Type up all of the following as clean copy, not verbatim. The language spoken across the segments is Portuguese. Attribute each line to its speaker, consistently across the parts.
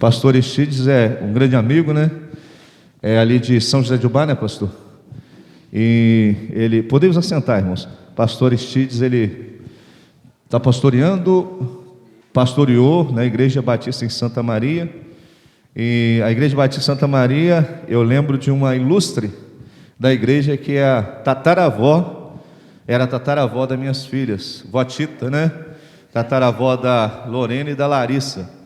Speaker 1: Pastor Aristides é um grande amigo, né? É ali de São José de Ubá, né, pastor? E ele, podemos assentar, irmãos. Pastor Aristides, ele está pastoreou na Igreja Batista em Santa Maria. E a Igreja Batista Santa Maria, eu lembro de uma ilustre da igreja que é a tataravó, era a tataravó das minhas filhas, vó Tita, né? Tataravó da Lorena e da Larissa.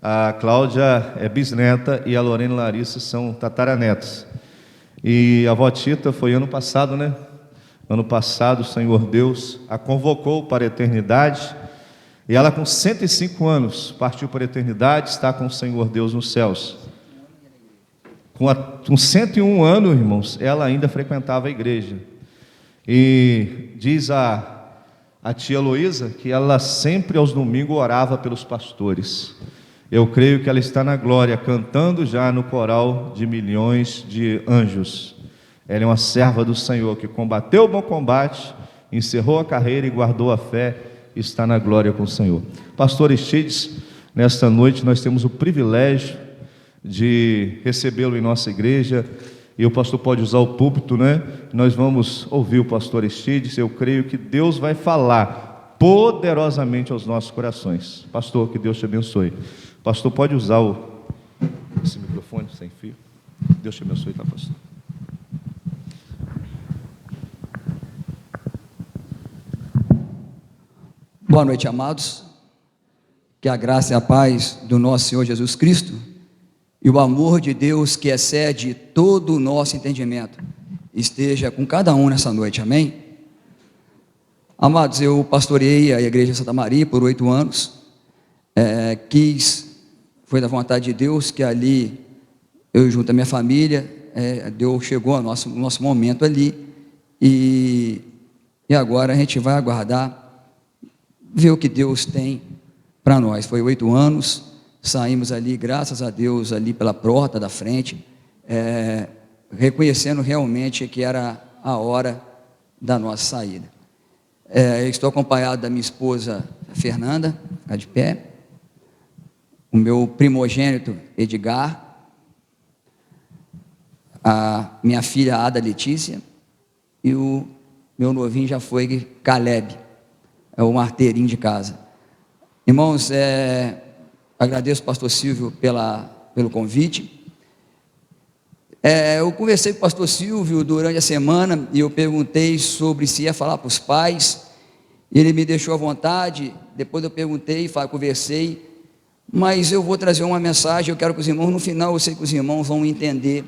Speaker 1: A Cláudia é bisneta e a Lorena e a Larissa são tataranetas. E a vó Tita foi ano passado, né? Ano passado o Senhor Deus a convocou para a eternidade. E ela com 105 anos partiu para a eternidade, está com o Senhor Deus nos céus. Com 101 anos, irmãos, ela ainda frequentava a igreja. E diz a tia Heloísa que ela sempre aos domingos orava pelos pastores. Eu creio que ela está na glória, cantando já no coral de milhões de anjos. Ela é uma serva do Senhor que combateu o bom combate, encerrou a carreira e guardou a fé, está na glória com o Senhor. Pastor Aristides, nesta noite nós temos o privilégio de recebê-lo em nossa igreja, e o pastor pode usar o púlpito, né? Nós vamos ouvir o pastor Aristides. Eu creio que Deus vai falar poderosamente aos nossos corações. Pastor, que Deus te abençoe. Pastor, pode usar esse microfone sem fio. Deus te abençoe, tá, pastor?
Speaker 2: Boa noite, amados. Que a graça e a paz do nosso Senhor Jesus Cristo e o amor de Deus, que excede todo o nosso entendimento, esteja com cada um nessa noite, amém? Amados, eu pastoreei a igreja de Santa Maria por 8 anos, foi da vontade de Deus que ali, eu junto à minha família, Deus chegou ao nosso momento ali, e agora a gente vai aguardar, ver o que Deus tem para nós. Foi 8 anos, saímos ali, graças a Deus, ali pela porta da frente, reconhecendo realmente que era a hora da nossa saída. Eu estou acompanhado da minha esposa Fernanda, está de pé, o meu primogênito Edgar, a minha filha Ada Letícia, e o meu novinho já foi Caleb, é o marteirinho de casa. Irmãos, agradeço ao pastor Silvio pelo convite. Eu conversei com o pastor Silvio durante a semana e eu perguntei sobre se ia falar para os pais. Ele me deixou à vontade. Depois eu perguntei, conversei, mas eu vou trazer uma mensagem. Eu quero que os irmãos, no final, eu sei que os irmãos vão entender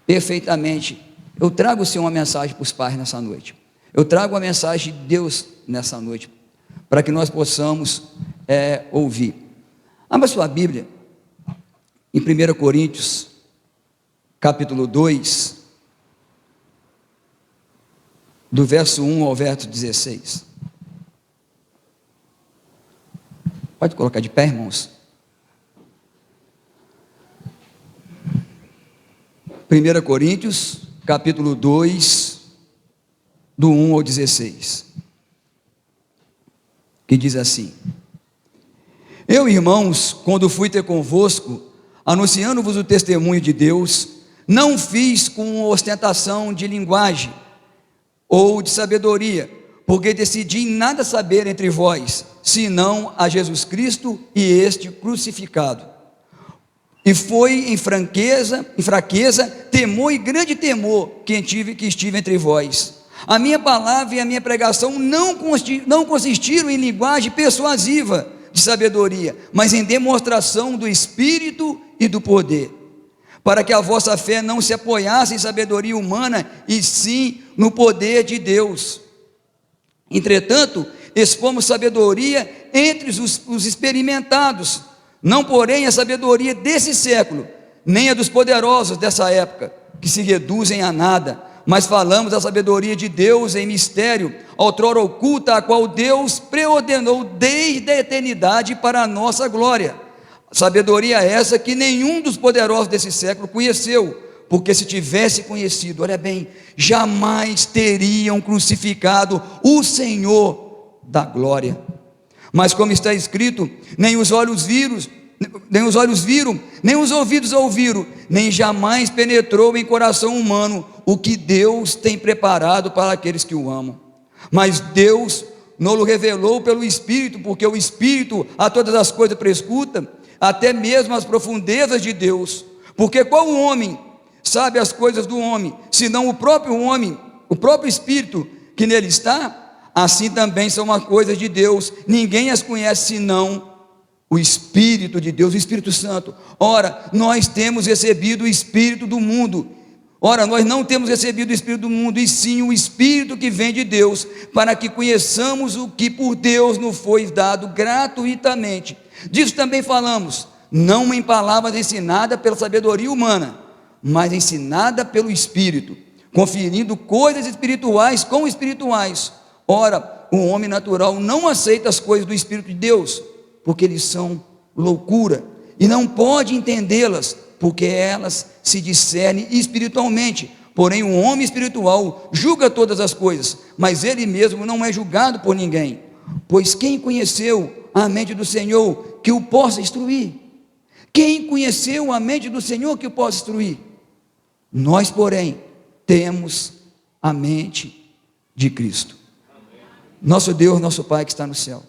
Speaker 2: perfeitamente. Eu trago sim uma mensagem para os pais nessa noite. Eu trago a mensagem de Deus nessa noite, para que nós possamos ouvir. Abra sua Bíblia em 1 Coríntios, capítulo 2, do verso 1 ao verso 16. Pode colocar de pé, irmãos. 1 Coríntios, capítulo 2, do 1 ao 16. Que diz assim: Eu, irmãos, quando fui ter convosco, anunciando-vos o testemunho de Deus, não fiz com ostentação de linguagem ou de sabedoria, porque decidi em nada saber entre vós, senão a Jesus Cristo e este crucificado. E foi em fraqueza, temor e grande temor que estive entre vós. A minha palavra e a minha pregação não consistiram em linguagem persuasiva de sabedoria, mas em demonstração do Espírito e do poder, para que a vossa fé não se apoiasse em sabedoria humana, e sim no poder de Deus. Entretanto, expomos sabedoria entre os experimentados, não porém a sabedoria desse século, nem a dos poderosos dessa época, que se reduzem a nada, mas falamos da sabedoria de Deus em mistério, outrora oculta, a qual Deus preordenou desde a eternidade para a nossa glória. Sabedoria essa que nenhum dos poderosos desse século conheceu, porque se tivesse conhecido, olha bem, jamais teriam crucificado o Senhor da glória. Mas como está escrito, nem os olhos viram, nem os olhos viram, nem os ouvidos ouviram, nem jamais penetrou em coração humano o que Deus tem preparado para aqueles que o amam. Mas Deus nos revelou pelo Espírito, porque o Espírito a todas as coisas prescruta, até mesmo as profundezas de Deus. Porque qual homem sabe as coisas do homem, senão o próprio homem, o próprio Espírito que nele está? Assim também são as coisas de Deus, ninguém as conhece senão o Espírito de Deus, o Espírito Santo. Ora, nós temos recebido o Espírito do mundo. Ora, nós não temos recebido o Espírito do mundo, e sim o Espírito que vem de Deus, para que conheçamos o que por Deus nos foi dado gratuitamente. Disso também falamos, não em palavras ensinadas pela sabedoria humana, mas ensinada pelo Espírito, conferindo coisas espirituais com espirituais. Ora, o homem natural não aceita as coisas do Espírito de Deus, porque eles são loucura, e não pode entendê-las, porque elas se discernem espiritualmente. Porém o homem espiritual julga todas as coisas, mas ele mesmo não é julgado por ninguém. Pois quem conheceu a mente do Senhor que o possa instruir? Quem conheceu a mente do Senhor que o possa instruir? Nós, porém, temos a mente de Cristo. Nosso Deus, nosso Pai que está no céu,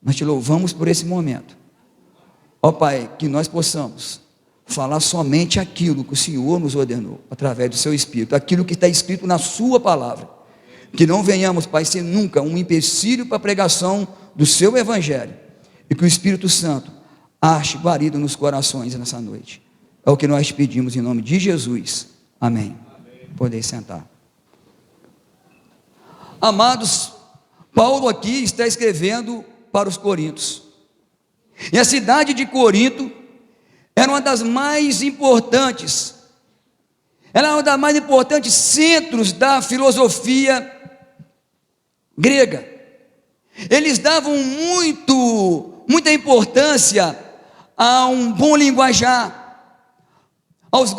Speaker 2: nós te louvamos por esse momento. Ó Pai, que nós possamos falar somente aquilo que o Senhor nos ordenou, através do seu Espírito, aquilo que está escrito na sua palavra. Que não venhamos, Pai, ser nunca um empecilho para a pregação do seu Evangelho, e que o Espírito Santo ache guarida nos corações nessa noite. É o que nós te pedimos em nome de Jesus. Amém. Podeis sentar. Amados, Paulo aqui está escrevendo para os coríntios, e a cidade de Corinto era uma das mais importantes, ela era uma das mais importantes centros da filosofia grega. Eles davam muita importância a um bom linguajar, aos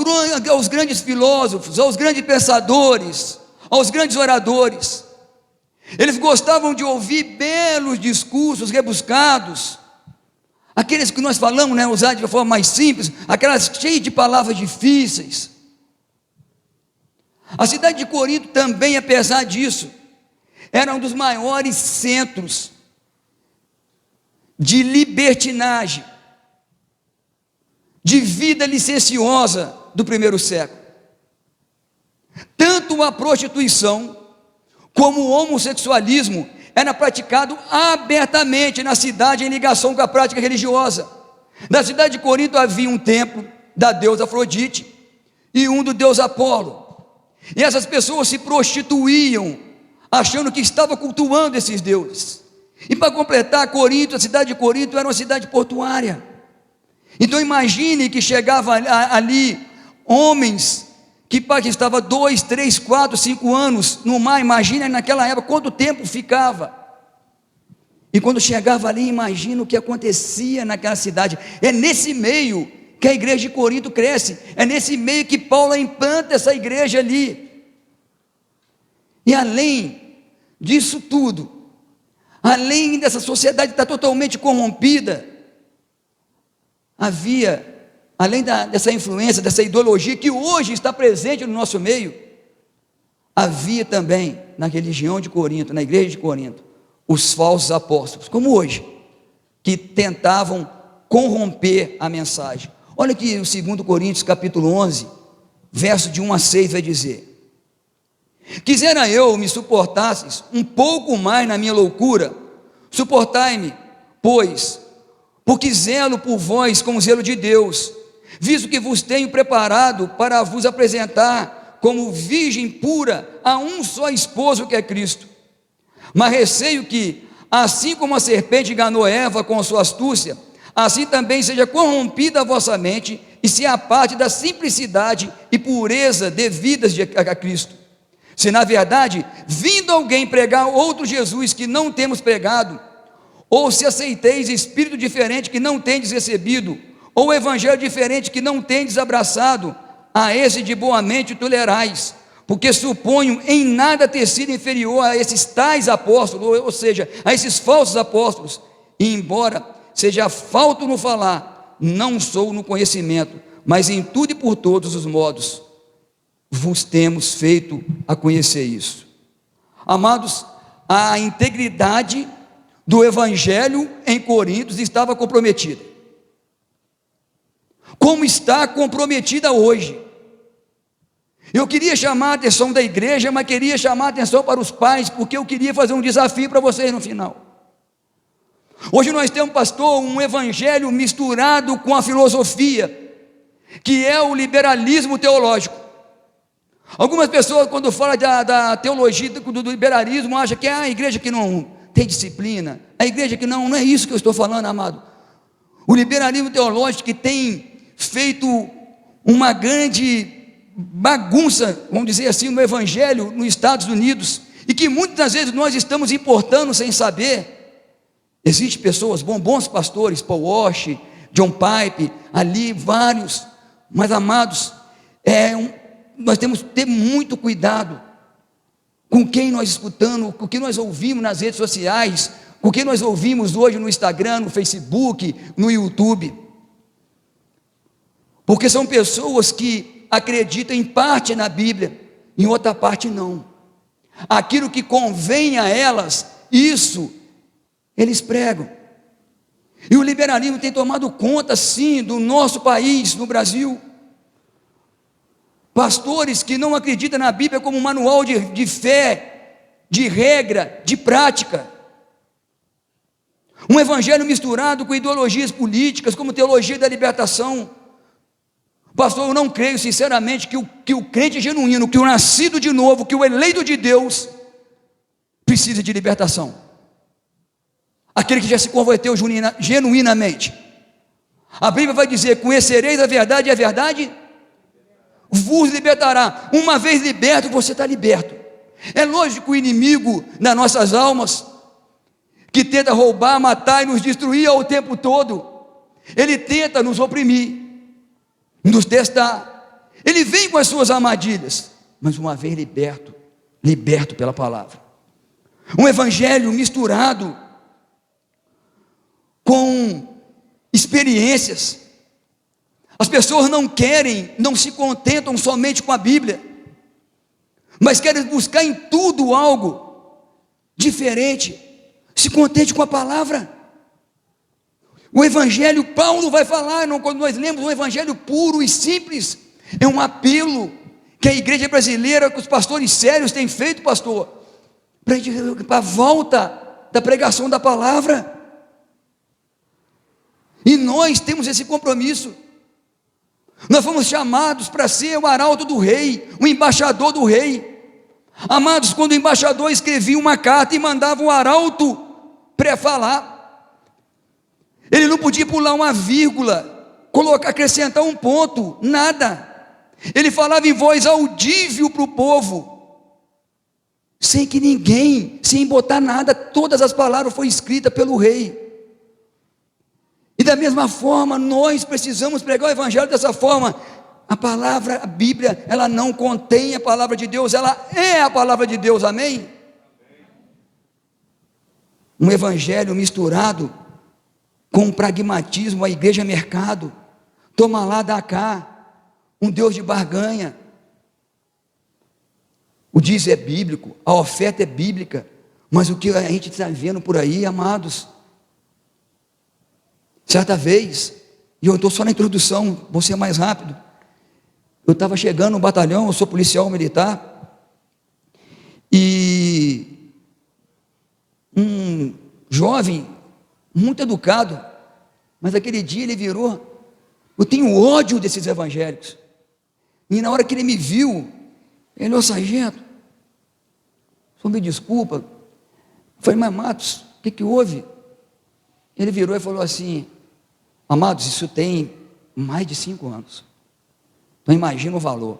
Speaker 2: grandes filósofos, aos grandes pensadores, aos grandes oradores. Eles gostavam de ouvir belos discursos rebuscados, aqueles que nós falamos, né, usados de uma forma mais simples, aquelas cheias de palavras difíceis. A cidade de Corinto também, apesar disso, era um dos maiores centros de libertinagem, de vida licenciosa do primeiro século. Tanto a prostituição como o homossexualismo era praticado abertamente na cidade, em ligação com a prática religiosa. Na cidade de Corinto havia um templo da deusa Afrodite e um do deus Apolo, e essas pessoas se prostituíam, achando que estavam cultuando esses deuses. E para completar, Corinto, a cidade de Corinto era uma cidade portuária. Então imagine que chegava ali homens que estavam 2, 3, 4, 5 anos no mar. Imagina naquela época quanto tempo ficava. E quando chegava ali, imagina o que acontecia naquela cidade. É nesse meio que a igreja de Corinto cresce, é nesse meio que Paulo implanta essa igreja ali. E além disso tudo, além dessa sociedade estar totalmente corrompida, havia, além dessa influência, dessa ideologia que hoje está presente no nosso meio, havia também na religião de Corinto, na igreja de Corinto, os falsos apóstolos, como hoje, que tentavam corromper a mensagem. Olha que o 2 Coríntios capítulo 11, verso de 1 a 6 vai dizer: quisera eu me suportasseis um pouco mais na minha loucura, suportai-me, pois, porque zelo por vós com o zelo de Deus, visto que vos tenho preparado para vos apresentar como virgem pura a um só esposo, que é Cristo. Mas receio que, assim como a serpente enganou Eva com a sua astúcia, assim também seja corrompida a vossa mente, e se aparte da simplicidade e pureza devidas a Cristo. Se na verdade, vindo alguém pregar outro Jesus que não temos pregado, ou se aceiteis espírito diferente que não tendes recebido, ou evangelho diferente que não tendes abraçado, a esse de boa mente tolerais, porque suponho em nada ter sido inferior a esses tais apóstolos, ou seja, a esses falsos apóstolos, e embora seja falto no falar, não sou no conhecimento, mas em tudo e por todos os modos vos temos feito a conhecer isso. Amados, a integridade do evangelho em Coríntios estava comprometida, como está comprometida hoje. Eu queria chamar a atenção da igreja, mas queria chamar a atenção para os pais, porque eu queria fazer um desafio para vocês no final. Hoje nós temos, pastor, um evangelho misturado com a filosofia, que é o liberalismo teológico. Algumas pessoas, quando falam da teologia, do liberalismo, acham que é a igreja que não tem disciplina, a igreja que não é isso que eu estou falando, amado. O liberalismo teológico que tem feito uma grande bagunça, vamos dizer assim, no evangelho nos Estados Unidos, e que muitas vezes nós estamos importando sem saber. Existem pessoas, bons pastores, Paul Walsh, John Pipe, ali vários, mas amados, nós temos que ter muito cuidado com quem nós escutamos, com o que nós ouvimos nas redes sociais, com o que nós ouvimos hoje no Instagram, no Facebook, no YouTube, porque são pessoas que acreditam em parte na Bíblia, em outra parte não. Aquilo que convém a elas, isso eles pregam. E o liberalismo tem tomado conta, sim, do nosso país, no Brasil. Pastores que não acreditam na Bíblia como um manual de fé, de regra, de prática. Um evangelho misturado com ideologias políticas, como teologia da libertação. Pastor, eu não creio sinceramente que o crente genuíno, que o nascido de novo, que o eleito de Deus, precisa de libertação. Aquele que já se converteu genuinamente. A Bíblia vai dizer: conhecereis a verdade e a verdade vos libertará. Uma vez liberto, você está liberto. É lógico que o inimigo das nossas almas, que tenta roubar, matar e nos destruir ao tempo todo, ele tenta nos oprimir, nos testar, ele vem com as suas armadilhas, mas uma vez liberto pela palavra, um evangelho misturado com experiências. As pessoas não se contentam somente com a Bíblia, mas querem buscar em tudo algo diferente. Se contente com a palavra. O evangelho, Paulo vai falar, quando nós lemos um evangelho puro e simples, é um apelo que a igreja brasileira, que os pastores sérios têm feito, pastor, para a volta da pregação da palavra. E nós temos esse compromisso. Nós fomos chamados para ser o arauto do rei, o embaixador do rei. Amados, quando o embaixador escrevia uma carta e mandava o arauto pré-falar, ele não podia pular uma vírgula, acrescentar um ponto, nada. Ele falava em voz audível para o povo, sem que ninguém, sem botar nada, todas as palavras foram escritas pelo rei. E da mesma forma, nós precisamos pregar o evangelho dessa forma. A palavra, a Bíblia, ela não contém a palavra de Deus, ela é a palavra de Deus, amém? Um evangelho misturado com pragmatismo, a igreja é mercado, toma lá, dá cá, um Deus de barganha. O dízimo é bíblico, a oferta é bíblica, mas o que a gente está vendo por aí, amados, certa vez, e eu estou só na introdução, vou ser mais rápido, eu estava chegando no batalhão, eu sou policial militar, e um jovem, muito educado, mas aquele dia ele virou, eu tenho ódio desses evangélicos, e na hora que ele me viu, ele falou: sargento, só me desculpa. Eu falei: mas Matos, o que houve? Ele virou e falou assim: amados, isso tem mais de 5 anos, então imagina o valor.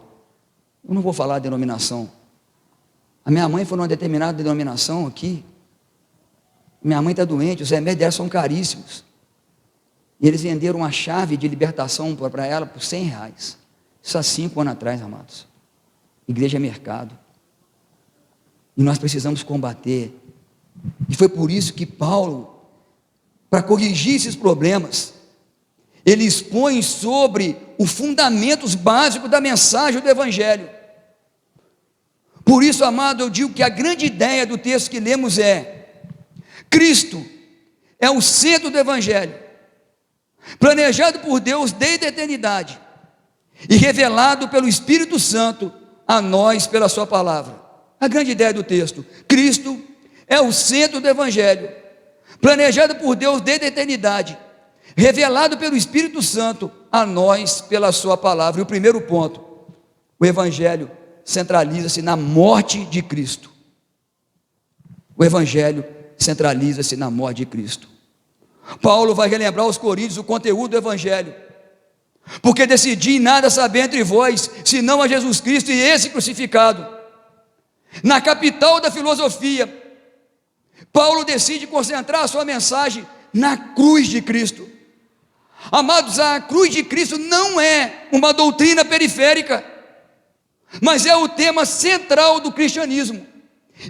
Speaker 2: Eu não vou falar a denominação. A minha mãe foi numa determinada denominação aqui, minha mãe está doente, os remédios dela são caríssimos, e eles venderam uma chave de libertação para ela por R$100, isso há 5 anos atrás, amados. Igreja é mercado, e nós precisamos combater, e foi por isso que Paulo, para corrigir esses problemas, ele expõe sobre os fundamentos básicos da mensagem do Evangelho. Por isso, amado, eu digo que a grande ideia do texto que lemos é: Cristo é o centro do Evangelho, planejado por Deus desde a eternidade e revelado pelo Espírito Santo a nós pela sua palavra. A grande ideia do texto: Cristo é o centro do Evangelho, planejado por Deus desde a eternidade, revelado pelo Espírito Santo a nós pela sua palavra. E o primeiro ponto: o Evangelho centraliza-se na morte de Cristo. O Evangelho centraliza-se na morte de Cristo. Paulo vai relembrar aos coríntios o conteúdo do Evangelho: porque decidi nada saber entre vós, senão a Jesus Cristo e esse crucificado. Na capital da filosofia, Paulo decide concentrar a sua mensagem na cruz de Cristo. Amados, a cruz de Cristo não é uma doutrina periférica, mas é o tema central do cristianismo.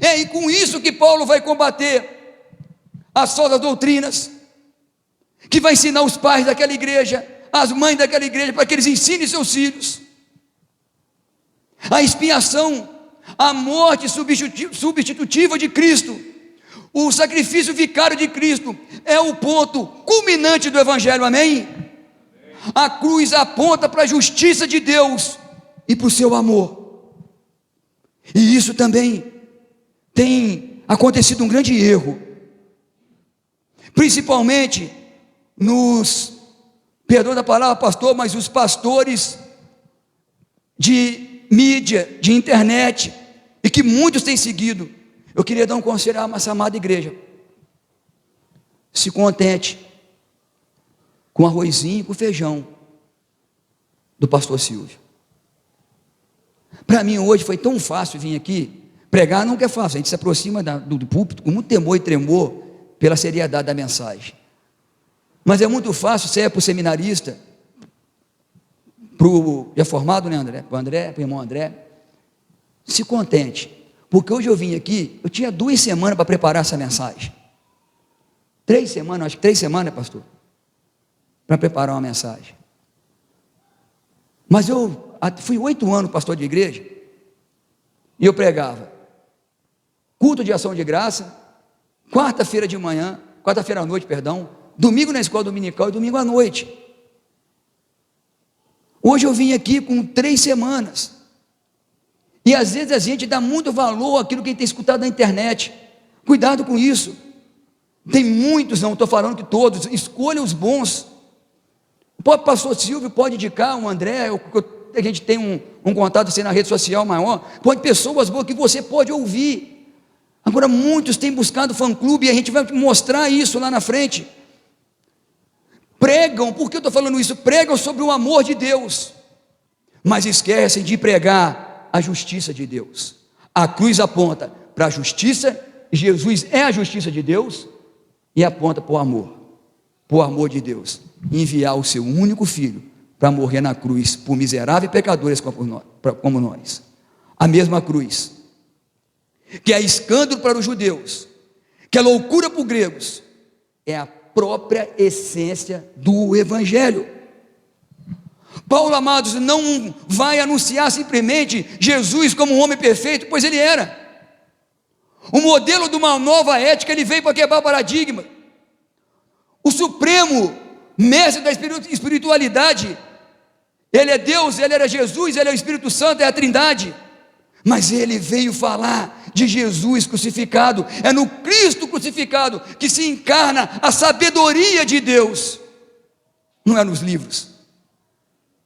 Speaker 2: E com isso que Paulo vai combater as falsas doutrinas, que vai ensinar os pais daquela igreja, as mães daquela igreja, para que eles ensinem seus filhos. A expiação, a morte substitutiva de Cristo, o sacrifício vicário de Cristo, é o ponto culminante do Evangelho, amém? A cruz aponta para a justiça de Deus e para o seu amor. E isso também tem acontecido um grande erro, principalmente perdão da palavra pastor, mas os pastores de mídia, de internet, e que muitos têm seguido. Eu queria dar um conselho a essa amada igreja: se contente com arrozinho e com feijão do pastor Silvio. Para mim hoje foi tão fácil vir aqui pregar. Não que é fácil, a gente se aproxima do púlpito com muito temor e tremor pela seriedade da mensagem, mas é muito fácil. Você é para o seminarista, para o já formado, né, André? Para o André, para o irmão André, se contente, porque hoje eu vim aqui, eu tinha 2 semanas para preparar essa mensagem, 3 semanas, acho que 3 semanas, pastor, para preparar uma mensagem. Mas eu fui 8 anos pastor de igreja, e eu pregava culto de ação de graça, quarta-feira à noite, domingo na escola dominical e domingo à noite. Hoje eu vim aqui com 3 semanas, e às vezes a gente dá muito valor àquilo que a gente tem escutado na internet. Cuidado com isso. Tem muitos, não estou falando que todos, escolha os bons. O próprio pastor Silvio pode indicar, o André, a gente tem um contato assim na rede social maior, pode pessoas boas que você pode ouvir. Agora muitos têm buscado fã-clube, e a gente vai mostrar isso lá na frente. Pregam, por que eu estou falando isso? Pregam sobre o amor de Deus, mas esquecem de pregar a justiça de Deus. A cruz aponta para a justiça, Jesus é a justiça de Deus, e aponta para o amor de Deus, enviar o seu único filho para morrer na cruz por miseráveis pecadores como nós. A mesma cruz que é escândalo para os judeus, que é loucura para os gregos, é a própria essência do Evangelho. Paulo, amados, não vai anunciar simplesmente Jesus como um homem perfeito, pois ele era. O modelo de uma nova ética, ele veio para quebrar paradigma. O supremo mestre da espiritualidade, ele é Deus, ele era Jesus, ele é o Espírito Santo, é a Trindade. Mas ele veio falar de Jesus crucificado. É no Cristo crucificado que se encarna a sabedoria de Deus. Não é nos livros,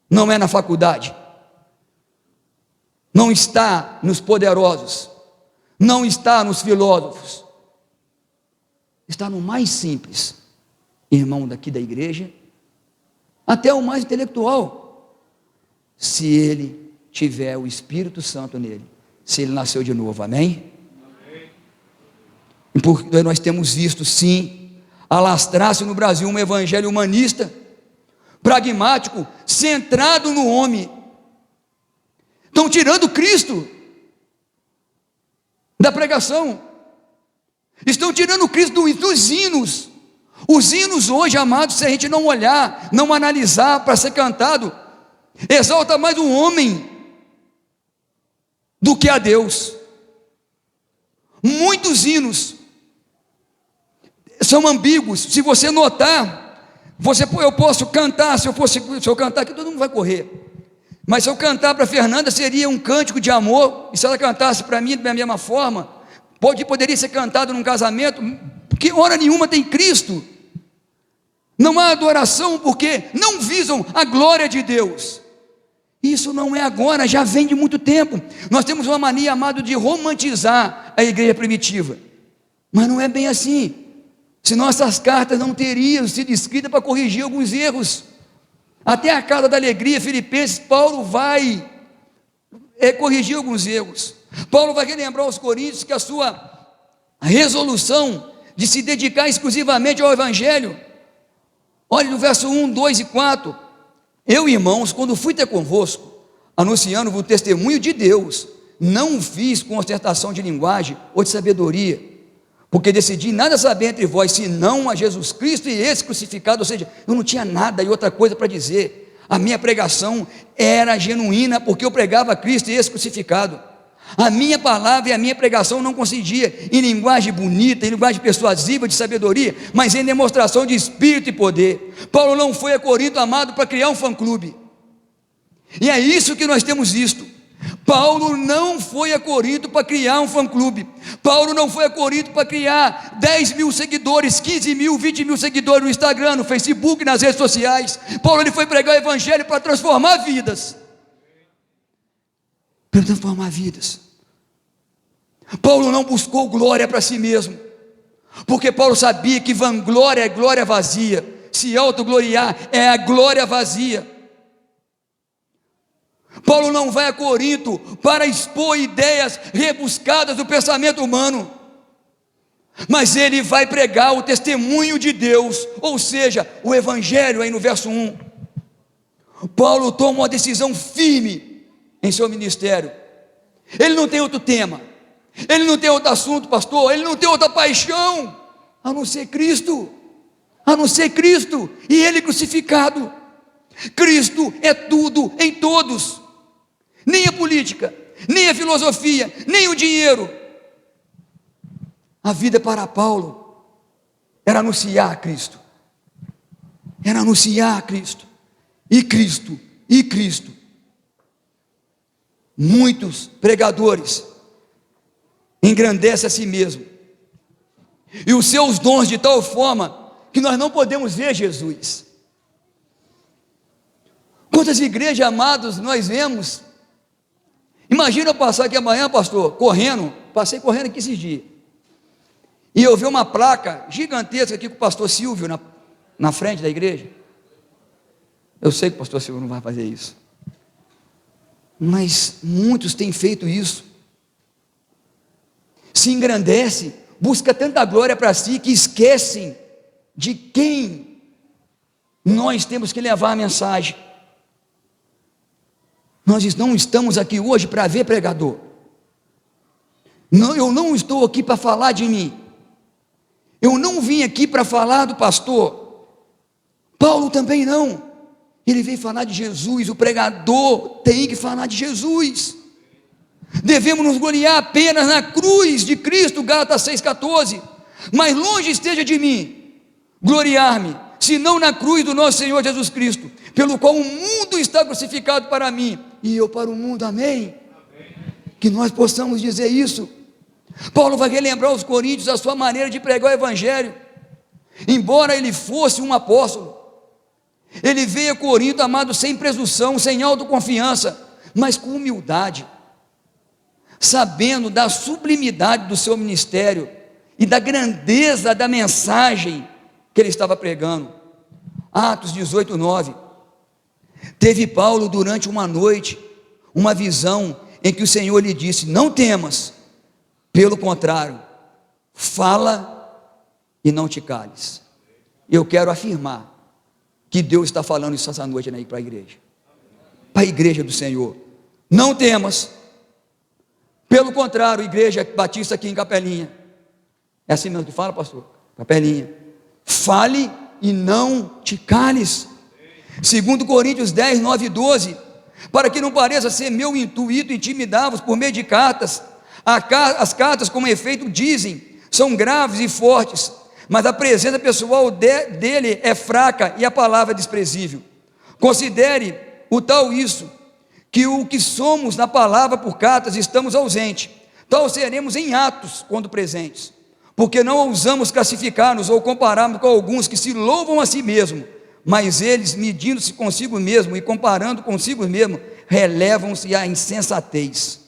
Speaker 2: não é na faculdade, não está nos poderosos, não está nos filósofos, está no mais simples irmão daqui da igreja, até o mais intelectual, se ele tiver o Espírito Santo nele, se ele nasceu de novo, amém? E porque nós temos visto, sim, alastrar-se no Brasil um evangelho humanista, pragmático, centrado no homem. Estão tirando Cristo da pregação, estão tirando Cristo dos hinos. Os hinos hoje, amados, se a gente não olhar, não analisar para ser cantado, exalta mais um homem do que a Deus. Muitos hinos são ambíguos. Se você notar, eu posso cantar, se eu cantar aqui, todo mundo vai correr. Mas se eu cantar para a Fernanda, seria um cântico de amor, e se ela cantasse para mim da mesma forma, poderia ser cantado num casamento, porque hora nenhuma tem Cristo. Não há adoração, porque não visam a glória de Deus. Isso não é agora, já vem de muito tempo. Nós temos uma mania, amado, de romantizar a igreja primitiva, mas não é bem assim. Senão essas cartas não teriam sido escritas para corrigir alguns erros. Até a Casa da Alegria, Filipenses, Paulo vai corrigir alguns erros. Paulo vai relembrar aos coríntios que a sua resolução de se dedicar exclusivamente ao Evangelho, olhe no verso 1, 2 e 4, eu, irmãos, quando fui ter convosco, anunciando-vos o testemunho de Deus, não o fiz com ostentação de linguagem ou de sabedoria, porque decidi nada saber entre vós, senão a Jesus Cristo e esse crucificado. Ou seja, eu não tinha nada e outra coisa para dizer. A minha pregação era genuína, porque eu pregava Cristo e esse crucificado. A minha palavra e a minha pregação não consistia em linguagem bonita, em linguagem persuasiva, de sabedoria, mas em demonstração de espírito e poder. Paulo não foi a Corinto, amado, para criar um fã-clube, e é isso que nós temos visto. Paulo não foi a Corinto para criar um fã-clube. Paulo não foi a Corinto para criar 10 mil seguidores, 15 mil, 20 mil seguidores no Instagram, no Facebook, nas redes sociais. Paulo, ele foi pregar o Evangelho para transformar vidas. Para transformar vidas. Paulo não buscou glória para si mesmo, porque Paulo sabia que vanglória é glória vazia, se autogloriar é a glória vazia. Paulo não vai a Corinto para expor ideias rebuscadas do pensamento humano, mas ele vai pregar o testemunho de Deus, ou seja, o Evangelho. Aí no verso 1, Paulo toma uma decisão firme em seu ministério. Ele não tem outro tema, ele não tem outro assunto, pastor, ele não tem outra paixão, a não ser Cristo, e ele crucificado. Cristo é tudo em todos. Nem a política, nem a filosofia, nem o dinheiro. A vida para Paulo era anunciar Cristo. Era anunciar Cristo. E Cristo, e Cristo. Muitos pregadores engrandecem a si mesmo e os seus dons de tal forma que nós não podemos ver Jesus. Quantas igrejas, amados, nós vemos. Imagina eu passar aqui amanhã, pastor, passei correndo aqui esses dias, e eu vi uma placa gigantesca aqui com o pastor Silvio na frente da igreja. Eu sei que o pastor Silvio não vai fazer isso, mas muitos têm feito isso. Se engrandece, busca tanta glória para si, que esquecem de quem nós temos que levar a mensagem. Nós não estamos aqui hoje para ver pregador. Não, eu não estou aqui para falar de mim. Eu não vim aqui para falar do pastor. Paulo também não. Ele veio falar de Jesus. O pregador tem que falar de Jesus. Devemos nos gloriar apenas na cruz de Cristo, Gálatas 6,14. Mas longe esteja de mim gloriar-me, senão na cruz do nosso Senhor Jesus Cristo, pelo qual o mundo está crucificado para mim, e eu para o mundo. Amém? Que nós possamos dizer isso. Paulo vai relembrar aos coríntios a sua maneira de pregar o Evangelho. Embora ele fosse um apóstolo, ele veio a Corinto, amado, sem presunção, sem autoconfiança, mas com humildade, sabendo da sublimidade do seu ministério e da grandeza da mensagem que ele estava pregando. Atos 18:9. Teve Paulo durante uma noite uma visão em que o Senhor lhe disse: não temas, pelo contrário, fala e não te cales. Eu quero afirmar que Deus está falando isso essa noite aí para a igreja do Senhor. Não temas, pelo contrário, igreja batista aqui em Capelinha, é assim mesmo que fala, pastor? Capelinha, fale e não te cales. 2 Coríntios 10, 9 e 12, para que não pareça ser meu intuito intimidar-vos por meio de cartas. As cartas, como efeito dizem, são graves e fortes, mas a presença pessoal dele é fraca e a palavra é desprezível. Considere o tal isso, que o que somos na palavra por cartas estamos ausentes, tal seremos em atos quando presentes, porque não ousamos classificar-nos ou compararmos com alguns que se louvam a si mesmos, mas eles, medindo-se consigo mesmo e comparando consigo mesmo, relevam-se à insensatez.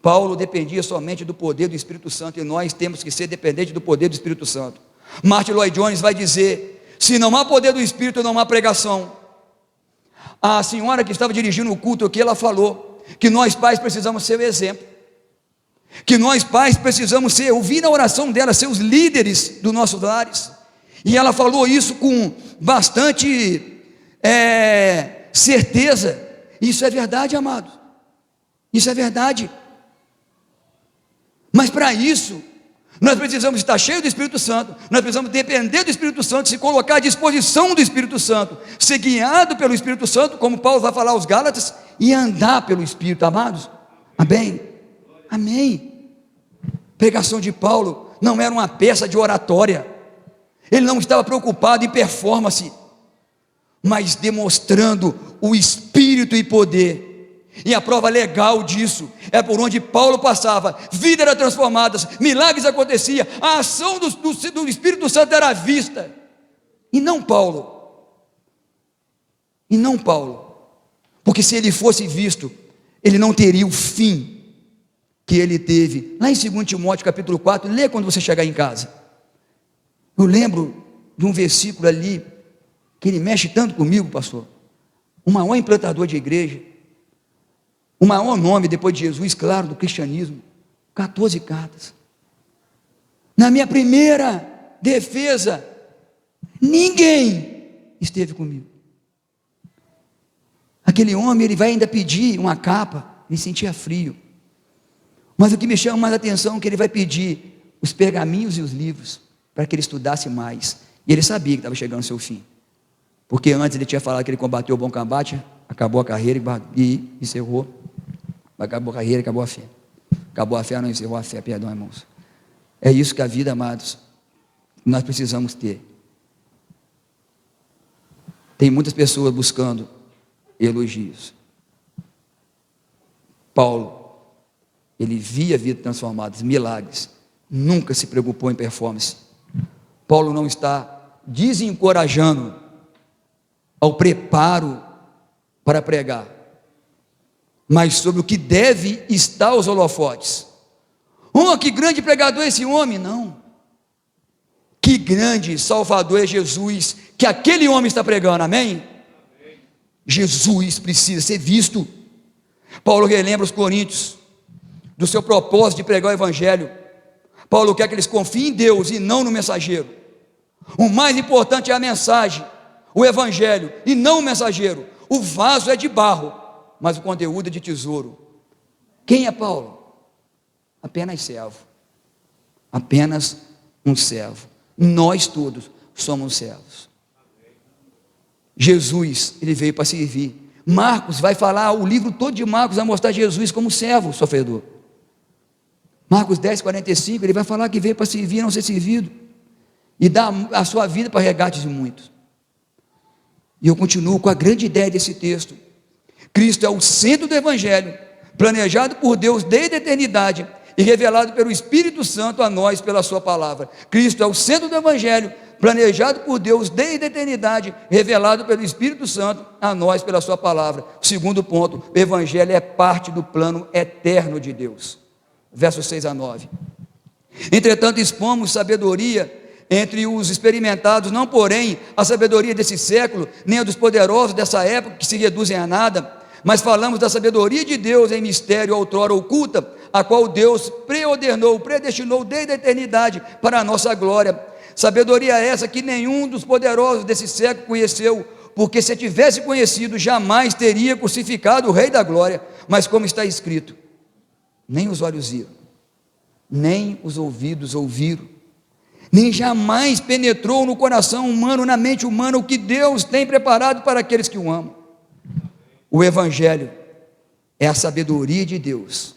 Speaker 2: Paulo dependia somente do poder do Espírito Santo, e nós temos que ser dependentes do poder do Espírito Santo. Martin Lloyd Jones vai dizer: se não há poder do Espírito, não há pregação. A senhora que estava dirigindo o culto aqui, ela falou que nós pais precisamos ser o exemplo, que nós pais precisamos ser, ouvir na oração dela, ser os líderes dos nossos lares. E ela falou isso com bastante certeza. Isso é verdade, amados, isso é verdade. Mas para isso, nós precisamos estar cheios do Espírito Santo, nós precisamos depender do Espírito Santo, se colocar à disposição do Espírito Santo, ser guiado pelo Espírito Santo, como Paulo vai falar aos Gálatas, e andar pelo Espírito, amados. Amém? Amém. Pregação de Paulo não era uma peça de oratória, ele não estava preocupado em performance, mas demonstrando o Espírito e poder. E a prova legal disso é por onde Paulo passava, vida era transformada, milagres aconteciam, a ação do Espírito Santo era vista, e não Paulo, porque se ele fosse visto, ele não teria o fim que ele teve. Lá em 2 Timóteo capítulo 4, lê quando você chegar em casa. Eu lembro de um versículo ali, que ele mexe tanto comigo, pastor. O maior implantador de igreja, o maior nome depois de Jesus, claro, do cristianismo, 14 cartas. Na minha primeira defesa, ninguém esteve comigo. Aquele homem, ele vai ainda pedir uma capa, ele sentia frio. Mas o que me chama mais a atenção é que ele vai pedir os pergaminhos e os livros, para que ele estudasse mais. E ele sabia que estava chegando ao seu fim, porque antes ele tinha falado que ele combateu o bom combate, acabou a carreira e encerrou. Acabou a carreira, acabou a fé. Acabou a fé, não encerrou a fé, perdão, irmãos. É isso que a vida, amados, nós precisamos ter. Tem muitas pessoas buscando elogios. Paulo, ele via a vida transformada, milagres, nunca se preocupou em performance. Paulo não está desencorajando ao preparo para pregar, mas sobre o que deve estar os holofotes. Que grande pregador é esse homem? Não. Que grande Salvador é Jesus, que aquele homem está pregando, amém? Jesus precisa ser visto. Paulo relembra os coríntios do seu propósito de pregar o evangelho. Paulo quer que eles confiem em Deus e não no mensageiro. O mais importante é a mensagem, o evangelho, e não o mensageiro. O vaso é de barro, mas o conteúdo é de tesouro. Quem é Paulo? Apenas servo, apenas um servo. Nós todos somos servos. Jesus, ele veio para servir. Marcos vai falar, o livro todo de Marcos vai mostrar Jesus como servo, sofredor. Marcos 10, 45, ele vai falar que veio para servir e não ser servido, e dar a sua vida para resgate de muitos. E eu continuo com a grande ideia desse texto. Cristo é o centro do evangelho, planejado por Deus desde a eternidade e revelado pelo Espírito Santo a nós pela sua palavra. Cristo é o centro do evangelho, planejado por Deus desde a eternidade, revelado pelo Espírito Santo a nós pela sua palavra. Segundo ponto, o evangelho é parte do plano eterno de Deus. Versos 6 a 9. Entretanto, expomos sabedoria entre os experimentados, não porém a sabedoria desse século, nem a dos poderosos dessa época, que se reduzem a nada, mas falamos da sabedoria de Deus em mistério outrora oculta, a qual Deus predestinou desde a eternidade para a nossa glória. Sabedoria essa que nenhum dos poderosos desse século conheceu, porque se tivesse conhecido, jamais teria crucificado o Rei da Glória. Mas como está escrito, nem os olhos viram, nem os ouvidos ouviram, nem jamais penetrou no coração humano, na mente humana, o que Deus tem preparado para aqueles que o amam. O Evangelho é a sabedoria de Deus.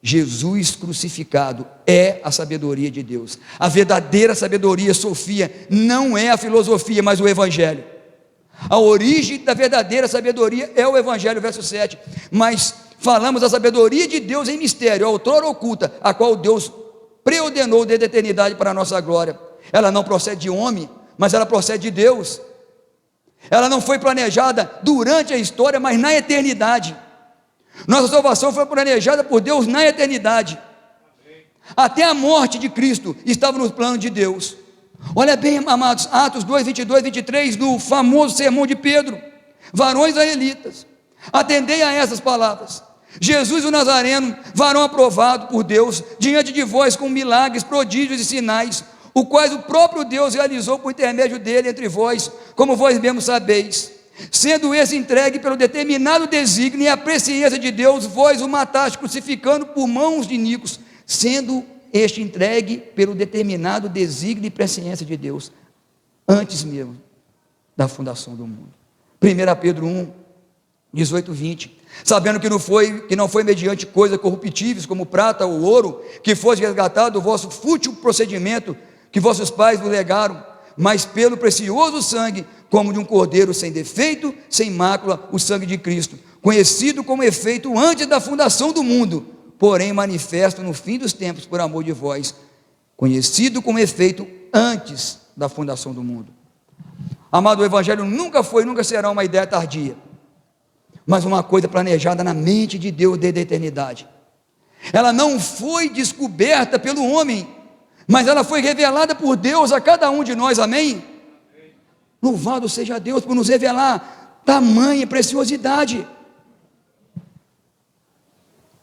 Speaker 2: Jesus crucificado é a sabedoria de Deus. A verdadeira sabedoria, Sofia, não é a filosofia, mas o Evangelho. A origem da verdadeira sabedoria é o Evangelho, verso 7. Mas falamos da sabedoria de Deus em mistério, a outrora oculta, a qual Deus preordenou desde a eternidade para a nossa glória. Ela não procede de homem, mas ela procede de Deus. Ela não foi planejada durante a história, mas na eternidade. Nossa salvação foi planejada por Deus na eternidade. Até a morte de Cristo estava no plano de Deus. Olha bem, amados, Atos 2, 22, 23, no famoso sermão de Pedro: varões israelitas, atendei a essas palavras. Jesus o Nazareno, varão aprovado por Deus, diante de vós com milagres, prodígios e sinais, o quais o próprio Deus realizou por intermédio dele entre vós, como vós mesmos sabeis. Sendo esse entregue pelo determinado desígnio e a presciência de Deus, vós o mataste, crucificando por mãos de iníquos, sendo este entregue pelo determinado desígnio e presciência de Deus, antes mesmo da fundação do mundo. 1 Pedro 1, 18, 20. Sabendo que não foi mediante coisas corruptíveis, como prata ou ouro, que fosse resgatado o vosso fútil procedimento que vossos pais vos legaram, mas pelo precioso sangue, como de um cordeiro sem defeito, sem mácula, o sangue de Cristo, conhecido como efeito antes da fundação do mundo, porém manifesto no fim dos tempos por amor de vós, conhecido como efeito antes da fundação do mundo. Amado, o Evangelho nunca foi, nunca será uma ideia tardia, mas uma coisa planejada na mente de Deus desde a eternidade. Ela não foi descoberta pelo homem, mas ela foi revelada por Deus a cada um de nós, amém? Louvado seja Deus por nos revelar tamanha preciosidade.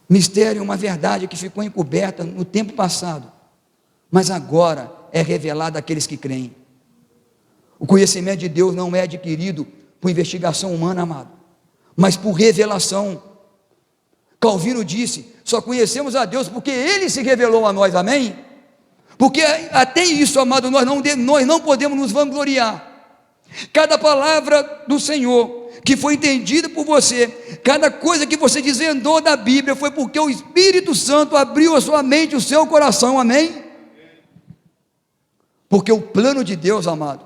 Speaker 2: Mistério é uma verdade que ficou encoberta no tempo passado, mas agora é revelada àqueles que creem. O conhecimento de Deus não é adquirido por investigação humana, amado, mas por revelação. Calvino disse: só conhecemos a Deus porque Ele se revelou a nós, amém? Porque até isso, amado, nós não podemos nos vangloriar. Cada palavra do Senhor que foi entendida por você, cada coisa que você desvendou da Bíblia, foi porque o Espírito Santo abriu a sua mente, o seu coração, amém? Porque o plano de Deus, amado,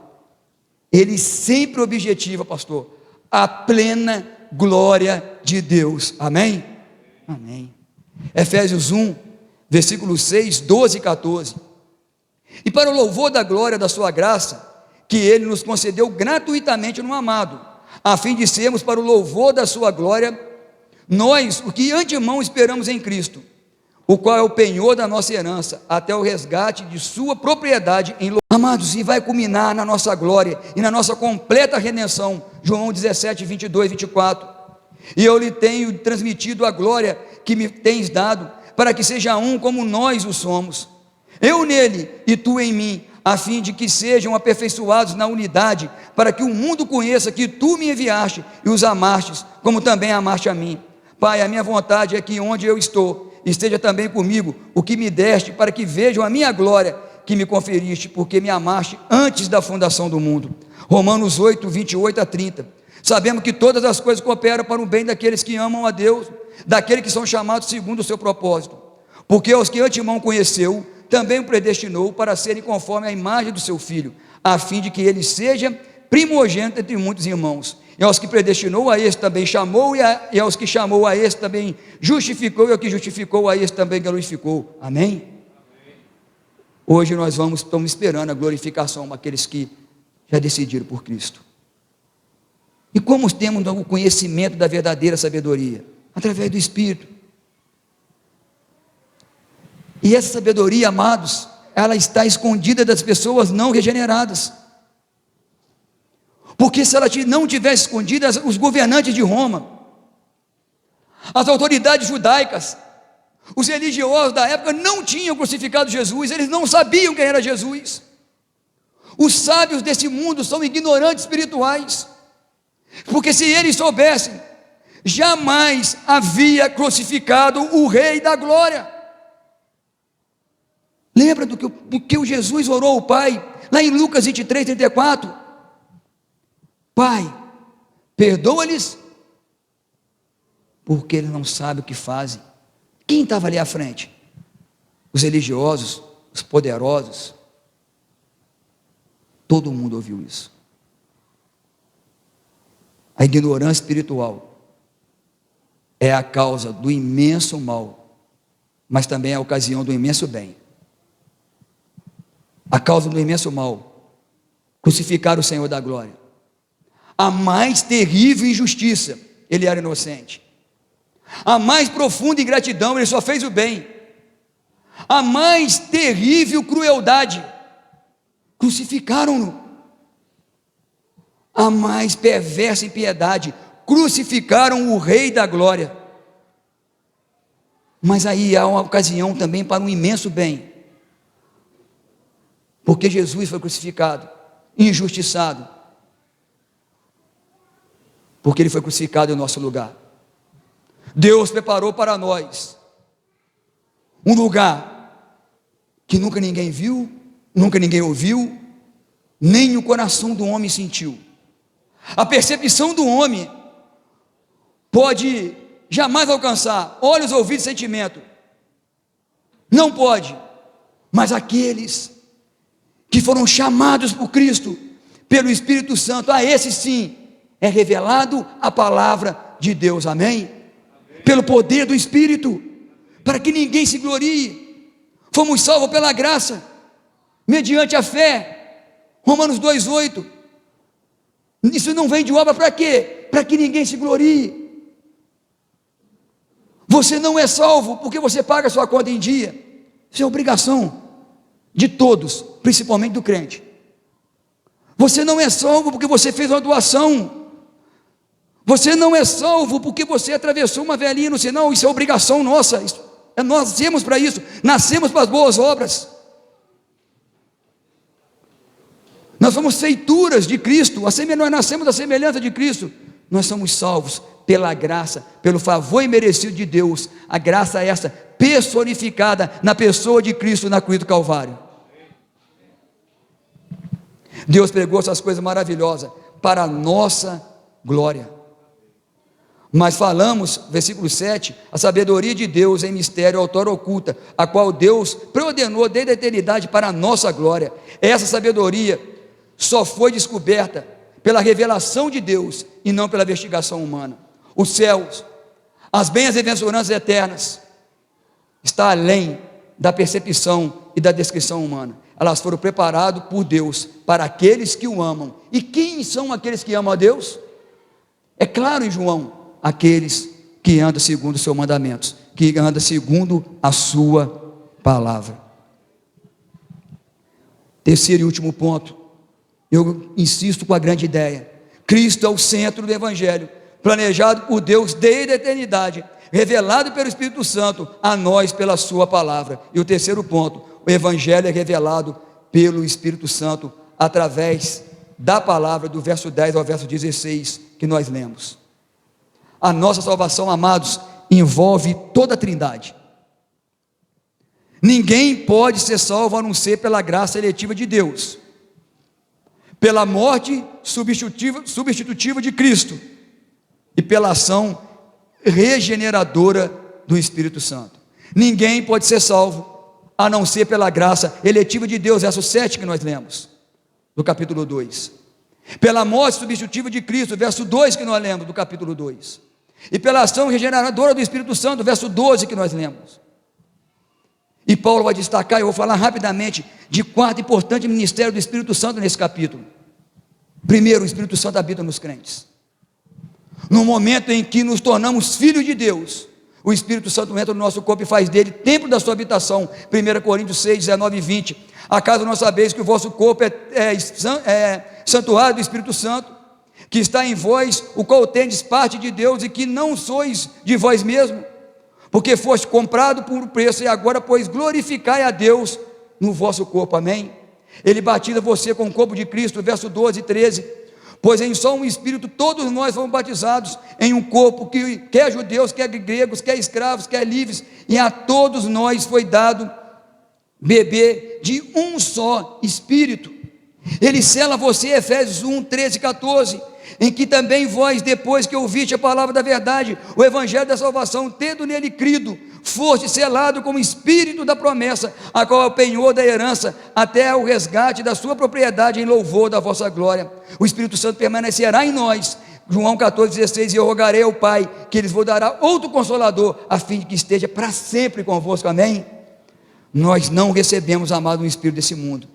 Speaker 2: ele sempre objetiva, pastor, a plena glória de Deus, amém? Amém. Efésios 1, versículos 6, 12 e 14. E para o louvor da glória da sua graça, que Ele nos concedeu gratuitamente no amado, a fim de sermos para o louvor da sua glória, nós, o que antemão esperamos em Cristo, o qual é o penhor da nossa herança, até o resgate de sua propriedade em louvor. Amados, e vai culminar na nossa glória e na nossa completa redenção, João 17, 22, 24. E eu lhe tenho transmitido a glória que me tens dado, para que seja um como nós o somos, eu nele e tu em mim, a fim de que sejam aperfeiçoados na unidade, para que o mundo conheça que tu me enviaste e os amastes, como também amaste a mim. Pai, a minha vontade é que onde eu estou, esteja também comigo o que me deste, para que vejam a minha glória que me conferiste, porque me amaste antes da fundação do mundo. Romanos 8, 28 a 30. Sabemos que todas as coisas cooperam para o bem daqueles que amam a Deus, daqueles que são chamados segundo o seu propósito. Porque aos que antemão conheceu, também o predestinou para serem conforme a imagem do seu Filho, a fim de que ele seja primogênito entre muitos irmãos. E aos que predestinou, a esse também chamou, e aos que chamou, a esse também justificou, e ao que justificou, a esse também glorificou. Amém? Hoje nós estamos esperando a glorificação daqueles que já decidiram por Cristo. E como temos o conhecimento da verdadeira sabedoria? Através do Espírito. E essa sabedoria, amados, ela está escondida das pessoas não regeneradas. Porque se ela não tivesse escondida, os governantes de Roma, as autoridades judaicas, os religiosos da época não tinham crucificado Jesus, eles não sabiam quem era Jesus. Os sábios desse mundo são ignorantes espirituais, porque se eles soubessem, jamais havia crucificado o Rei da Glória. Lembra do que o Jesus orou ao Pai, lá em Lucas 23, 34? Pai, perdoa-lhes, porque eles não sabem o que fazem. Quem estava ali à frente? Os religiosos, os poderosos. Todo mundo ouviu isso. A ignorância espiritual é a causa do imenso mal, mas também é a ocasião do imenso bem. A causa do imenso mal, crucificar o Senhor da glória. A mais terrível injustiça, ele era inocente. A mais profunda ingratidão, ele só fez o bem. A mais terrível crueldade, crucificaram-no. A mais perversa impiedade, crucificaram o Rei da glória. Mas aí há uma ocasião também para um imenso bem, porque Jesus foi crucificado, injustiçado, porque ele foi crucificado em nosso lugar. Deus preparou para nós um lugar que nunca ninguém viu, nunca ninguém ouviu, nem o coração do homem sentiu. A percepção do homem pode jamais alcançar, olhos, ouvidos, sentimento, não pode, mas aqueles que foram chamados por Cristo, pelo Espírito Santo, a esse sim, é revelado a palavra de Deus, amém? Pelo poder do Espírito, para que ninguém se glorie. Fomos salvos pela graça, mediante a fé, Romanos 2,8. Isso não vem de obra para quê? Para que ninguém se glorie. Você não é salvo porque você paga a sua conta em dia. Isso é obrigação de todos, principalmente do crente. Você não é salvo porque você fez uma doação. Você não é salvo porque você atravessou uma velhinha no sinal. Isso é obrigação nossa. Nós nascemos para isso. Nascemos para as boas obras. Nós somos feituras de Cristo. Nós nascemos da semelhança de Cristo. Nós somos salvos pela graça, pelo favor imerecido de Deus. A graça é essa, personificada na pessoa de Cristo na cruz do Calvário. Deus pregou essas coisas maravilhosas para a nossa glória. Mas falamos, versículo 7, a sabedoria de Deus em mistério, autora oculta, a qual Deus preordenou desde a eternidade para a nossa glória. Essa sabedoria só foi descoberta pela revelação de Deus e não pela investigação humana. Os céus, as bem-aventuranças eternas, está além da percepção e da descrição humana. Elas foram preparadas por Deus para aqueles que o amam. E quem são aqueles que amam a Deus? É claro em João, aqueles que andam segundo os seus mandamentos, que andam segundo a sua palavra. Terceiro e último ponto, eu insisto com a grande ideia: Cristo é o centro do Evangelho, planejado por Deus desde a eternidade, revelado pelo Espírito Santo a nós pela sua palavra. E o terceiro ponto, o Evangelho é revelado pelo Espírito Santo através da palavra, do verso 10 ao verso 16 que nós lemos. A nossa salvação, amados, envolve toda a Trindade. Ninguém pode ser salvo a não ser pela graça eletiva de Deus, pela morte substitutiva de Cristo e pela ação regeneradora do Espírito Santo. Ninguém pode ser salvo a não ser pela graça eletiva de Deus, verso 7 que nós lemos, do capítulo 2. Pela morte substitutiva de Cristo, verso 2 que nós lemos, do capítulo 2. E pela ação regeneradora do Espírito Santo, verso 12 que nós lemos. E Paulo vai destacar, eu vou falar rapidamente, de quarto importante ministério do Espírito Santo nesse capítulo. Primeiro, o Espírito Santo habita nos crentes. No momento em que nos tornamos filhos de Deus, o Espírito Santo entra no nosso corpo e faz dele templo da sua habitação. 1 Coríntios 6, 19 e 20. Acaso não sabeis que o vosso corpo é santuário do Espírito Santo, que está em vós, o qual tendes parte de Deus, e que não sois de vós mesmo, porque foste comprado por um preço, e agora, pois, glorificai a Deus no vosso corpo, amém? Ele batiza você com o corpo de Cristo, verso 12 e 13, pois em só um Espírito todos nós fomos batizados em um corpo, que quer judeus, quer gregos, quer escravos, quer livres, e a todos nós foi dado beber de um só Espírito. Ele sela você, Efésios 1, 13 e 14, em que também vós, depois que ouviste a palavra da verdade, o evangelho da salvação, tendo nele crido, foste selado com o Espírito da promessa, a qual é o penhor da herança, até o resgate da sua propriedade em louvor da vossa glória. O Espírito Santo permanecerá em nós. João 14,16, e eu rogarei ao Pai, que Ele vos dará outro Consolador, a fim de que esteja para sempre convosco, amém? Nós não recebemos, amado, um Espírito desse mundo,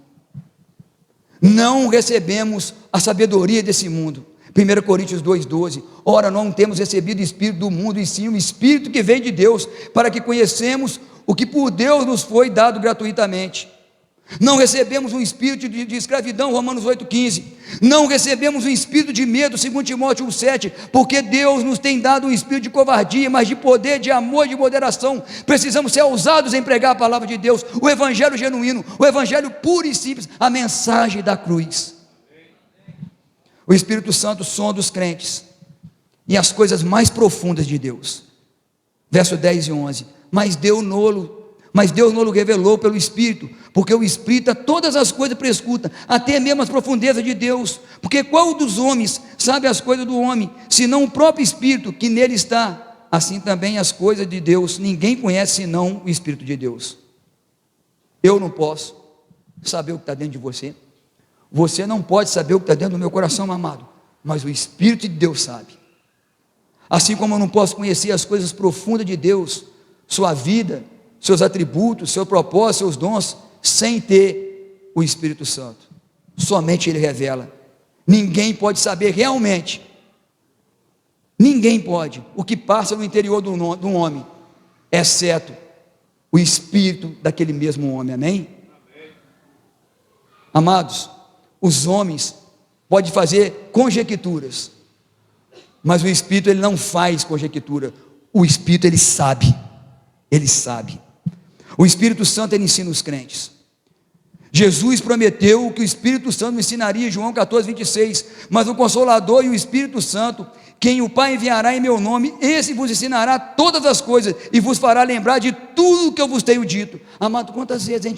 Speaker 2: não recebemos a sabedoria desse mundo. 1 Coríntios 2,12, ora não temos recebido o Espírito do mundo, e sim o Espírito que vem de Deus, para que conhecemos o que por Deus nos foi dado gratuitamente. Não recebemos um espírito de escravidão, Romanos 8,15, não recebemos um espírito de medo, 2 Timóteo 1,7, porque Deus nos tem dado um espírito de covardia, mas de poder, de amor e de moderação. Precisamos ser ousados em pregar a palavra de Deus, o evangelho genuíno, o evangelho puro e simples, a mensagem da cruz. O Espírito Santo sonda os crentes e as coisas mais profundas de Deus. Verso 10 e 11, mas Deus não revelou pelo Espírito, porque o Espírito a todas as coisas prescruta, até mesmo as profundezas de Deus, porque qual dos homens sabe as coisas do homem, senão o próprio Espírito que nele está? Assim também as coisas de Deus, ninguém conhece senão o Espírito de Deus. Eu não posso saber o que está dentro de você, você não pode saber o que está dentro do meu coração, amado, mas o Espírito de Deus sabe. Assim como eu não posso conhecer as coisas profundas de Deus, sua vida, seus atributos, seu propósito, seus dons, sem ter o Espírito Santo. Somente Ele revela. Ninguém pode saber realmente, ninguém pode, o que passa no interior de um homem, exceto o Espírito daquele mesmo homem, amém? Amados, os homens podem fazer conjecturas, mas o Espírito ele não faz conjectura, o Espírito ele sabe. O Espírito Santo ele ensina os crentes. Jesus prometeu que o Espírito Santo ensinaria, João 14,26, mas o Consolador e o Espírito Santo, quem o Pai enviará em meu nome, esse vos ensinará todas as coisas e vos fará lembrar de tudo o que eu vos tenho dito. Amado, quantas vezes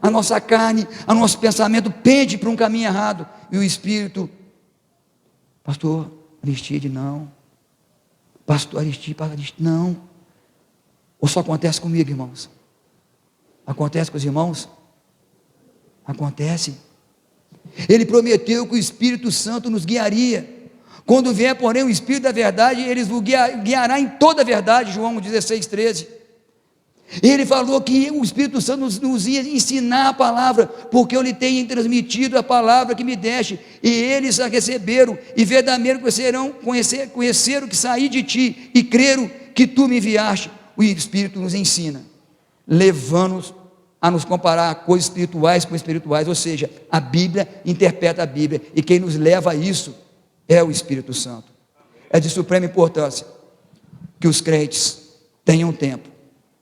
Speaker 2: a nossa carne, o nosso pensamento pende para um caminho errado, e o Espírito, pastor Aristide, não, pastor Aristide, não. Ou só acontece comigo, irmãos? Acontece com os irmãos? Acontece. Ele prometeu que o Espírito Santo nos guiaria. Quando vier, porém, o Espírito da verdade, ele vos guiará em toda a verdade, João 16,13. Ele falou que o Espírito Santo nos ia ensinar a palavra, porque eu lhe tenho transmitido a palavra que me deste, e eles a receberam, e verdadeiramente conheceram que saí de ti, e creram que tu me enviaste. O Espírito nos ensina, levando-nos a nos comparar coisas espirituais com espirituais, ou seja, a Bíblia interpreta a Bíblia, e quem nos leva a isso é o Espírito Santo. É de suprema importância que os crentes tenham tempo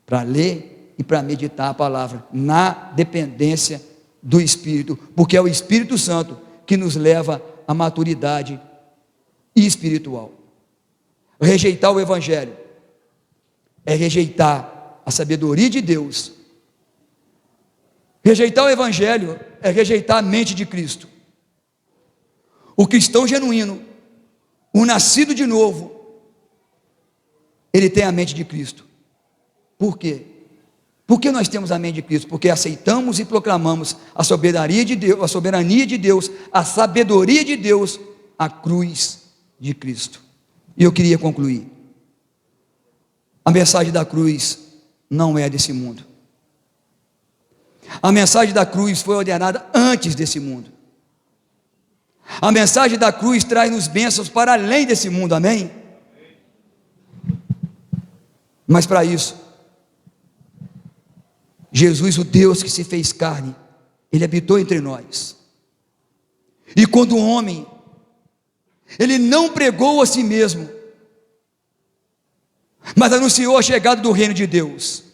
Speaker 2: para ler e para meditar a palavra, na dependência do Espírito, porque é o Espírito Santo que nos leva à maturidade espiritual. Rejeitar o Evangelho é rejeitar a sabedoria de Deus. Rejeitar o Evangelho é rejeitar a mente de Cristo. O cristão genuíno, o nascido de novo, ele tem a mente de Cristo. Por quê? Por que nós temos a mente de Cristo? Porque aceitamos e proclamamos a soberania de Deus, a sabedoria de Deus, a cruz de Cristo. E eu queria concluir. A mensagem da cruz não é desse mundo. A mensagem da cruz foi ordenada antes desse mundo. A mensagem da cruz traz-nos bênçãos para além desse mundo, amém? Mas para isso, Jesus, o Deus que se fez carne, Ele habitou entre nós. E quando o homem, ele não pregou a si mesmo, mas anunciou a chegada do reino de Deus.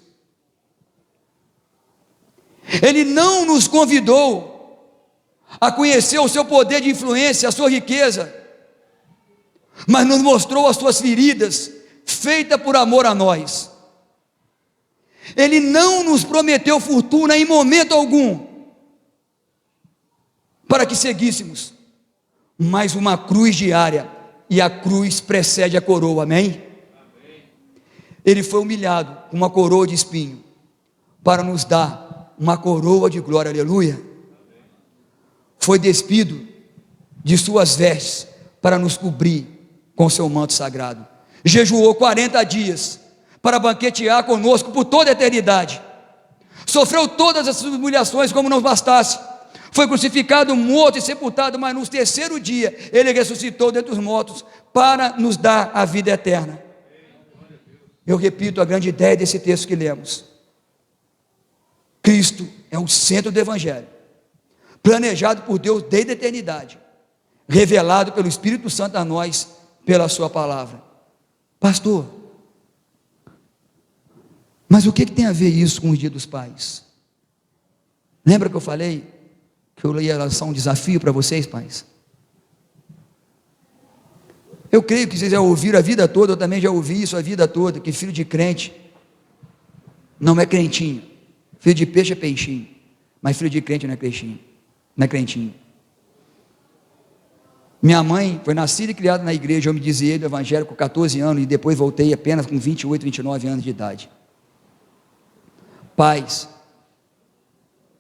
Speaker 2: Ele não nos convidou a conhecer o seu poder de influência, a sua riqueza, mas nos mostrou as suas feridas, feitas por amor a nós. Ele não nos prometeu fortuna em momento algum, para que seguíssemos, mas uma cruz diária, e a cruz precede a coroa, amém? Ele foi humilhado com uma coroa de espinho, para nos dar uma coroa de glória, aleluia. Foi despido de suas vestes, para nos cobrir com seu manto sagrado. Jejuou 40 dias, para banquetear conosco por toda a eternidade. Sofreu todas as humilhações como não bastasse. Foi crucificado, morto e sepultado, mas no terceiro dia, ele ressuscitou dentre os mortos, para nos dar a vida eterna. Eu repito a grande ideia desse texto que lemos. Cristo é o centro do Evangelho, planejado por Deus desde a eternidade, revelado pelo Espírito Santo a nós, pela sua palavra. Pastor, mas o que tem a ver isso com o Dia dos Pais? Lembra que eu falei que eu ia lançar um desafio para vocês, pais? Eu creio que vocês já ouviram a vida toda, eu também já ouvi isso a vida toda, que filho de crente não é crentinho, filho de peixe é peixinho, mas filho de crente não é crentinho, não é crentinho. Minha mãe foi nascida e criada na igreja, eu me dizia do evangelho com 14 anos, e depois voltei apenas com 28, 29 anos de idade. Pais,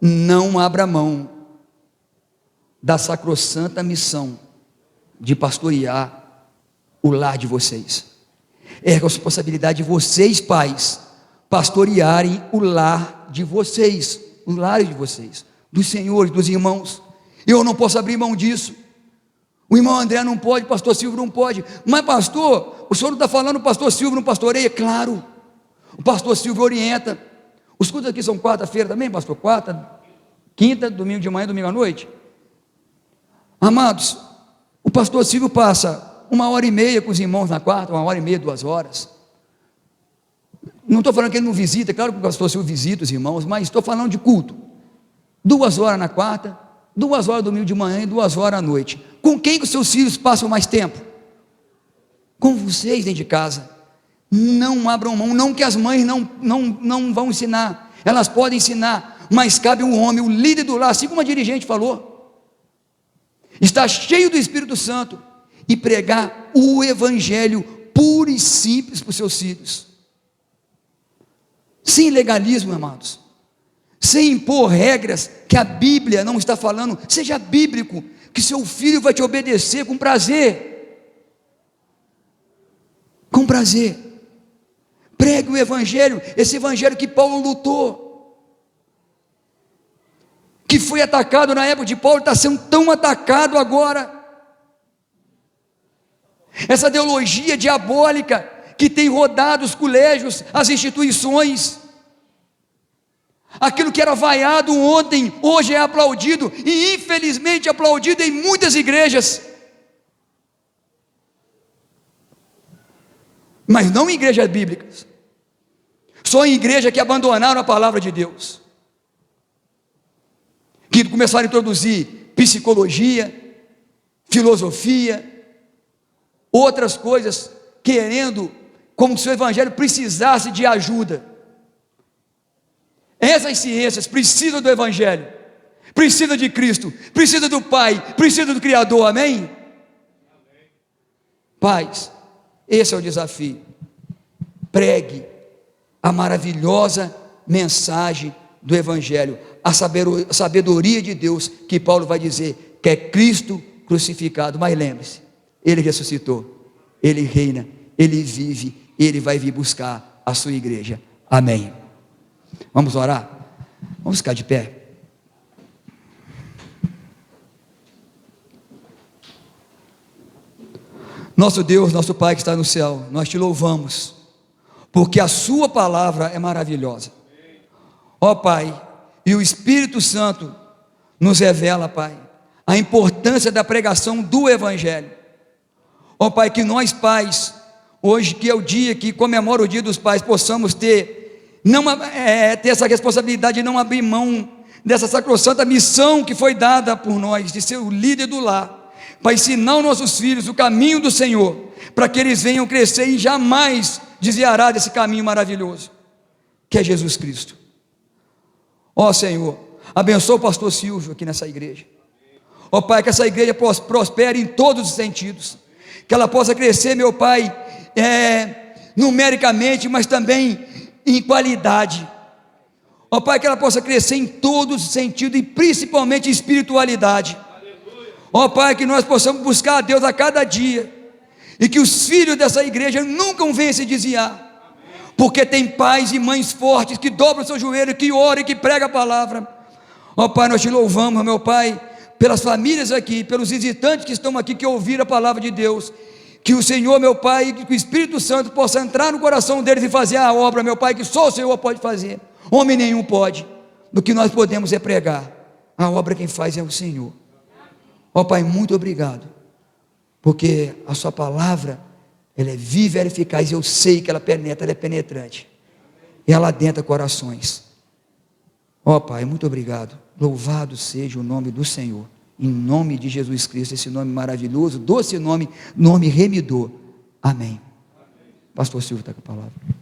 Speaker 2: não abra mão da sacrossanta missão de pastorear o lar de vocês. É responsabilidade de vocês, pais, pastorearem o lar de vocês, os lares de vocês, dos senhores, dos irmãos. Eu não posso abrir mão disso. O irmão André não pode, o pastor Silvio não pode. Mas pastor, o senhor não está falando, o pastor Silvio não pastoreia? Claro, o pastor Silvio orienta. Os cultos aqui são quarta-feira também, pastor? Quarta, quinta, domingo de manhã, domingo à noite. Amados, o pastor Silvio passa 1h30 com os irmãos na quarta, 1h30, 2 horas. Não estou falando que ele não visita, claro que o pastor Silvio visita os irmãos, mas estou falando de culto. 2 horas na quarta, 2 horas domingo de manhã e 2 horas à noite. Com quem que os seus filhos passam mais tempo? Com vocês dentro de casa. Não abram mão, não que as mães não vão ensinar, elas podem ensinar, mas cabe um homem, o líder do lar, assim como a dirigente falou, está cheio do Espírito Santo, e pregar o Evangelho puro e simples para os seus filhos, sem legalismo, amados, sem impor regras que a Bíblia não está falando. Seja bíblico, que seu filho vai te obedecer com prazer, com prazer. Pregue o Evangelho, esse Evangelho que Paulo lutou, que foi atacado na época de Paulo, está sendo tão atacado agora. Essa ideologia diabólica que tem rodado os colégios, as instituições, aquilo que era vaiado ontem, hoje é aplaudido, e infelizmente aplaudido em muitas igrejas, mas não em igrejas bíblicas, só em igrejas que abandonaram a palavra de Deus, que começaram a introduzir psicologia, filosofia, outras coisas, querendo, como se o Evangelho precisasse de ajuda. Essas ciências precisam do Evangelho, precisam de Cristo, precisam do Pai, precisam do Criador, amém? Pais, esse é o desafio. Pregue a maravilhosa mensagem do Evangelho, a sabedoria de Deus, que Paulo vai dizer que é Cristo crucificado. Mas lembre-se, Ele ressuscitou, Ele reina, Ele vive, Ele vai vir buscar a sua igreja, amém? Vamos orar? Vamos ficar de pé. Nosso Deus, nosso Pai que está no céu, nós te louvamos, porque a sua palavra é maravilhosa, ó Pai, e o Espírito Santo nos revela, Pai, a importância da pregação do Evangelho. Ó Pai, que nós pais, hoje que é o dia que comemora o Dia dos Pais, possamos ter essa responsabilidade de não abrir mão dessa sacrossanta missão que foi dada por nós, de ser o líder do lar, para ensinar aos nossos filhos o caminho do Senhor, para que eles venham crescer e jamais desviará desse caminho maravilhoso. que é Jesus Cristo. Ó Senhor, abençoa o pastor Silvio aqui nessa igreja. Ó Pai, que essa igreja prospere em todos os sentidos, que ela possa crescer, meu Pai, numericamente, mas também em qualidade. Ó Pai, que ela possa crescer em todos os sentidos e principalmente em espiritualidade. Ó Pai, que nós possamos buscar a Deus a cada dia, e que os filhos dessa igreja nunca venham se desviar, porque tem pais e mães fortes que dobram o seu joelho, que oram e que pregam a palavra. Ó Pai, nós te louvamos, meu Pai, pelas famílias aqui, pelos visitantes que estão aqui, que ouviram a palavra de Deus. Que o Senhor, meu Pai, que o Espírito Santo possa entrar no coração deles e fazer a obra, meu Pai, que só o Senhor pode fazer, homem nenhum pode. Do que nós podemos é pregar, a obra quem faz é o Senhor. Ó Pai, muito obrigado, porque a sua palavra, ela é viva, ela é eficaz, eu sei que ela penetra, ela é penetrante, e ela adentra corações. Ó Pai, muito obrigado, louvado seja o nome do Senhor, em nome de Jesus Cristo, esse nome maravilhoso, doce nome, nome remidor, amém. Pastor Silvio está com a palavra.